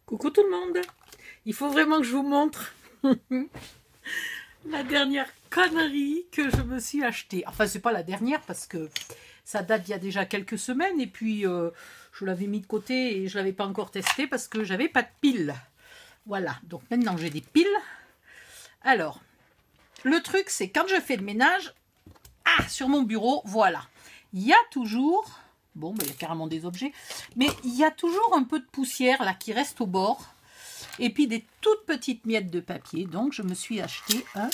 Coucou tout le monde. Il faut vraiment que je vous montre la dernière connerie que je me suis achetée. Enfin, c'est pas la dernière parce que ça date d'il y a déjà quelques semaines et puis je l'avais mis de côté et je l'avais pas encore testé parce que j'avais pas de piles. Voilà, donc maintenant j'ai des piles. Alors, le truc c'est quand je fais le ménage, sur mon bureau, voilà, il y a toujours, bon, ben, il y a carrément des objets, mais il y a toujours un peu de poussière là qui reste au bord. Et puis des toutes petites miettes de papier. Donc je me suis acheté un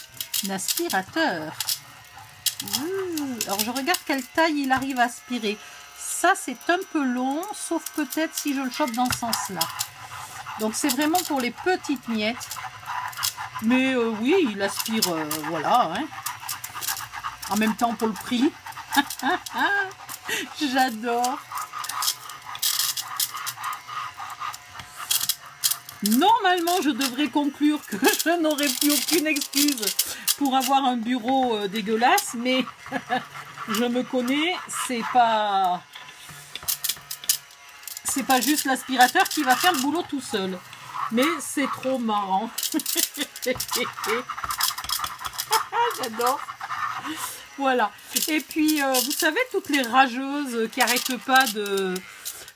aspirateur. Alors je regarde quelle taille il arrive à aspirer. Ça c'est un peu long, sauf peut-être si je le chope dans ce sens-là. Donc c'est vraiment pour les petites miettes. Mais oui, il aspire, voilà. Hein. En même temps pour le prix. J'adore. Normalement, je devrais conclure que je n'aurai plus aucune excuse pour avoir un bureau dégueulasse, mais je me connais, c'est pas juste l'aspirateur qui va faire le boulot tout seul. Mais c'est trop marrant. J'adore. Voilà. Et puis, vous savez, toutes les rageuses qui n'arrêtent pas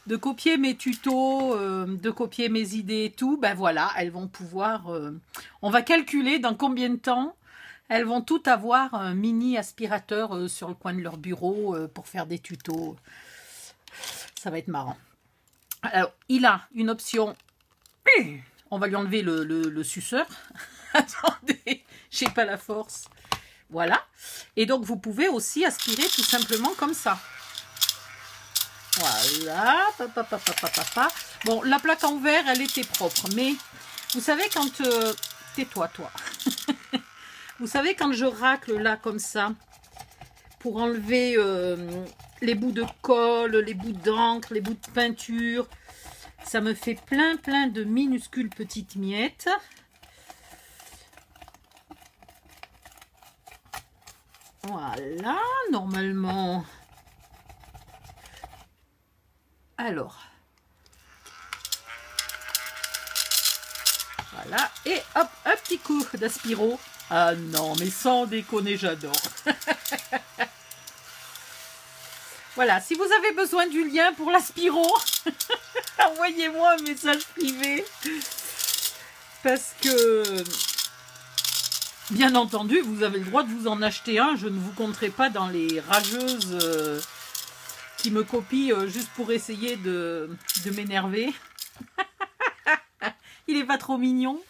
de copier mes tutos, de copier mes idées et tout, ben voilà, elles vont pouvoir... on va calculer dans combien de temps elles vont toutes avoir un mini aspirateur sur le coin de leur bureau pour faire des tutos. Ça va être marrant. Alors, il a une option... On va lui enlever le suceur. Attendez, j'ai pas la force. Voilà. Et donc, vous pouvez aussi aspirer tout simplement comme ça. Voilà. Bon, la plaque en verre, elle était propre. Mais, vous savez, quand... tais-toi, toi. Vous savez, quand je racle là, comme ça, pour enlever les bouts de colle, les bouts d'encre, les bouts de peinture, ça me fait plein de minuscules petites miettes. Voilà, normalement. Alors. Voilà, et hop, un petit coup d'aspiro. Ah non, mais sans déconner, j'adore. Voilà, si vous avez besoin du lien pour l'aspiro, envoyez-moi un message privé. Parce que, bien entendu, vous avez le droit de vous en acheter un. Je ne vous compterai pas dans les rageuses qui me copient juste pour essayer de m'énerver. Il est pas trop mignon,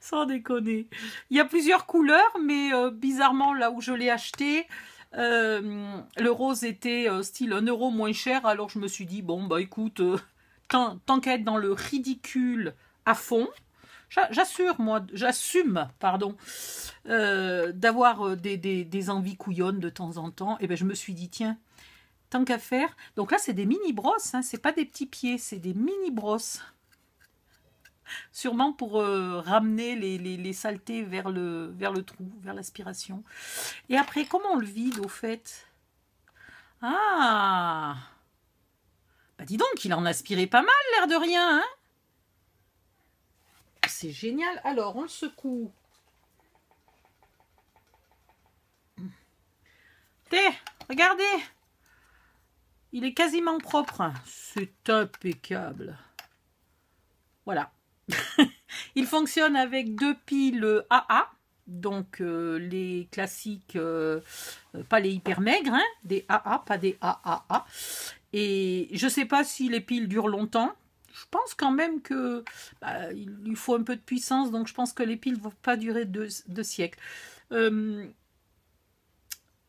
sans déconner. Il y a plusieurs couleurs, mais bizarrement, là où je l'ai acheté, le rose était style 1 € moins cher. Alors je me suis dit, bon, bah écoute, tant qu'à être dans le ridicule à fond, j'assume, pardon, d'avoir des envies couillonnes de temps en temps. Et ben je me suis dit, tiens, tant qu'à faire. Donc là, c'est des mini brosses, hein, c'est pas des petits pieds, c'est des mini brosses. Sûrement pour ramener les saletés vers le trou, vers l'aspiration. Et après, comment on le vide au fait? Ah, bah dis donc, il en a aspiré pas mal, l'air de rien, hein? C'est génial. Alors, on le secoue. Regardez. Il est quasiment propre. C'est impeccable. Voilà. Il fonctionne avec 2 piles AA, donc les classiques, pas les hyper maigres, hein, des AA, pas des AAA. Et je ne sais pas si les piles durent longtemps. Je pense quand même que il lui faut un peu de puissance, donc je pense que les piles ne vont pas durer 2 siècles.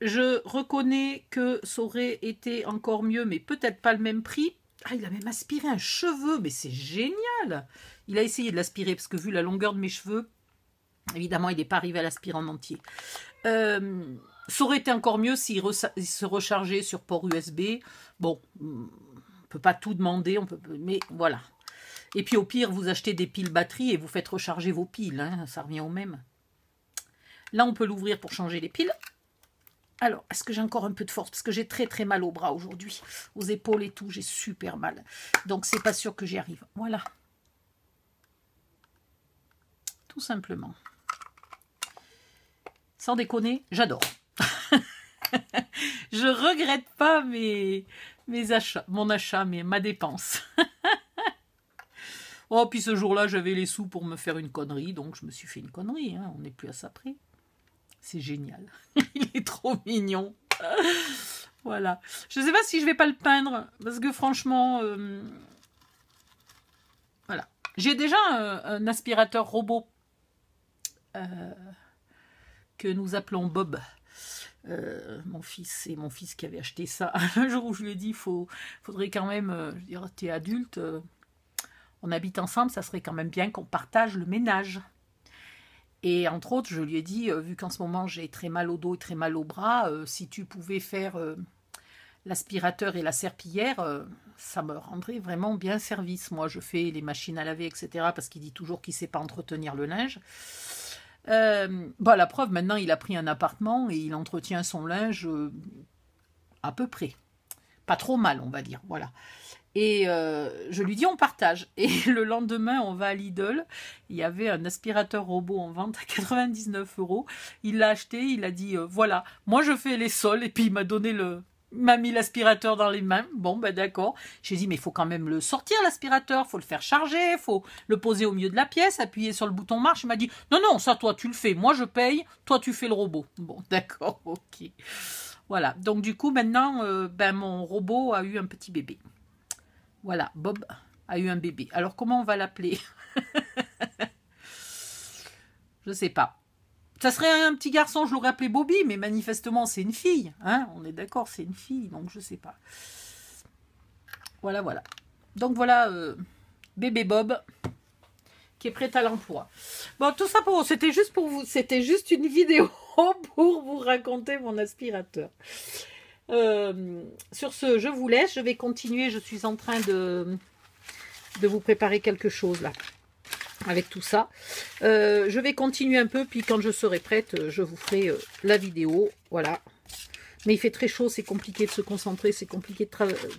Je reconnais que ça aurait été encore mieux, mais peut-être pas le même prix. Ah, il a même aspiré un cheveu, mais c'est génial! Il a essayé de l'aspirer, parce que vu la longueur de mes cheveux, évidemment, il n'est pas arrivé à l'aspirer en entier. Ça aurait été encore mieux s'il se rechargeait sur port USB. Bon, on ne peut pas tout demander, mais voilà. Et puis au pire, vous achetez des piles batteries et vous faites recharger vos piles, hein, ça revient au même. Là, on peut l'ouvrir pour changer les piles. Alors, est-ce que j'ai encore un peu de force? Parce que j'ai très mal au bras aujourd'hui. Aux épaules et tout, j'ai super mal. Donc, c'est pas sûr que j'y arrive. Voilà. tout simplement. Sans déconner, j'adore. Je regrette pas mes achats, ma dépense. Oh, puis ce jour-là, j'avais les sous pour me faire une connerie, donc je me suis fait une connerie, hein. On n'est plus à ça près. C'est génial. Il est trop mignon. Voilà. Je ne sais pas si je vais pas le peindre, parce que franchement, voilà. J'ai déjà un aspirateur robot que nous appelons Bob. Mon fils, c'est mon fils qui avait acheté ça. Un jour où je lui ai dit, faudrait quand même, je veux dire, t'es adulte, on habite ensemble, ça serait quand même bien qu'on partage le ménage. Et entre autres, je lui ai dit, vu qu'en ce moment j'ai très mal au dos et très mal au bras, si tu pouvais faire l'aspirateur et la serpillière, ça me rendrait vraiment bien service. Moi, je fais les machines à laver, etc. parce qu'il dit toujours qu'il ne sait pas entretenir le linge. La preuve, maintenant, il a pris un appartement et il entretient son linge à peu près. Pas trop mal, on va dire. Voilà. Et je lui dis, on partage. Et le lendemain, on va à Lidl. Il y avait un aspirateur robot en vente à 99 €. Il l'a acheté, il a dit, voilà, moi je fais les sols. Et puis il m'a mis l'aspirateur dans les mains. Bon, ben d'accord. J'ai dit, mais il faut quand même le sortir, l'aspirateur. Il faut le faire charger. Il faut le poser au milieu de la pièce, appuyer sur le bouton marche. Il m'a dit, non, non, ça, toi, tu le fais. Moi, je paye. Toi, tu fais le robot. Bon, d'accord, ok. Voilà. Donc, du coup, maintenant, mon robot a eu un petit bébé. Voilà, Bob a eu un bébé. Alors, comment on va l'appeler? Je ne sais pas. Ça serait un petit garçon, je l'aurais appelé Bobby, mais manifestement, c'est une fille. Hein, on est d'accord, c'est une fille, donc je ne sais pas. Voilà, voilà. Donc, voilà, bébé Bob, qui est prêt à l'emploi. Bon, tout ça c'était juste pour vous. C'était juste une vidéo pour vous raconter mon aspirateur. Sur ce, je vous laisse. Je vais continuer. Je suis en train de vous préparer quelque chose là. Avec tout ça. Je vais continuer un peu. Puis quand je serai prête, je vous ferai la vidéo. Voilà. Mais il fait très chaud. C'est compliqué de se concentrer. C'est compliqué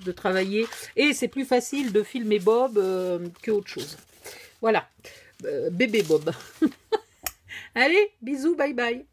de travailler. Et c'est plus facile de filmer Bob que autre chose. Voilà. Bébé Bob. Allez, bisous. Bye bye.